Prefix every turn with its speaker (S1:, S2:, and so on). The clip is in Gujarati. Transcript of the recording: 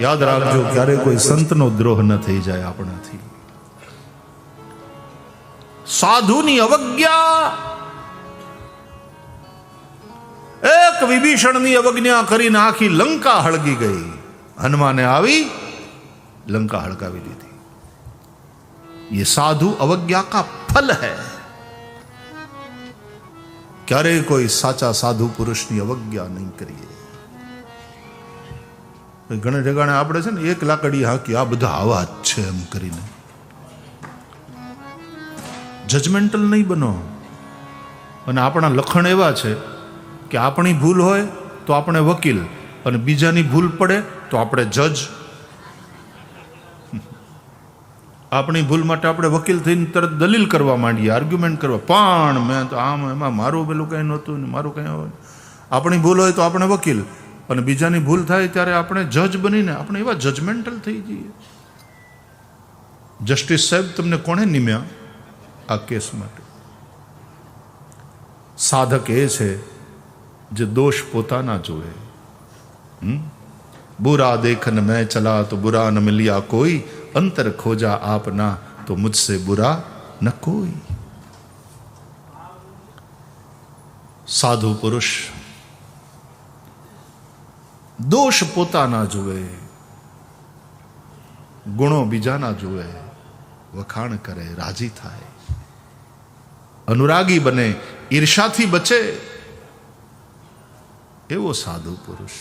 S1: યાદ રાખજો, ક્યારે કોઈ સંતનો દ્રોહ ન થઈ જાય આપણાથી. સાધુની અવજ્ઞા, એક વિભીષણની અવજ્ઞા કરીને આખી લંકા હળગી ગઈ. હનુમાને આવી લંકા હળગાવી દીધી. ये साधु अवज्ञा का फल है. क्यारे कोई साचा साधु पुरुषनी अवज्ञा नहीं करिए. ઘણે ઠેકાણે આપણે છે ને એક લાકડી હાકી આ બધા આવા જ છે એમ કરીને જજમેન્ટલ નહીં બનો. અને આપણા લખણ એવા છે કે આપણી ભૂલ હોય તો આપણે વકીલ, અને બીજાની ભૂલ પડે તો આપણે જજ. આપણી ભૂલ માટે આપણે વકીલ થઈને તરત દલીલ કરવા માંડીએ, આર્ગ્યુમેન્ટ કરવા, પણ મેં તો આમ એમાં મારું પેલું કંઈ નહોતું ને મારું કંઈ હોય. આપણી ભૂલ હોય તો આપણે વકીલ, અને બીજાની ભૂલ થાય ત્યારે આપણે જજ બનીને આપણે એવા જજમેન્ટલ થઈ જઈએ. જસ્ટિસ સાહેબ તમને કોણે નિમ્યા આ કેસ માટે? સાધક એ છે જે દોષ પોતાના જોવે. बुरा देखन मैं चला तो बुरा न मिलिया कोई, अंतर खोजा आपना तो मुझसे बुरा न कोई. साधु पुरुष दोष પોતાના જુએ, ગુણો બીજાના જુએ, વખાણ કરે, રાજી થાય, અનુરાગી બને, ઈર્ષાથી બચે, એવો સાધુ પુરુષ.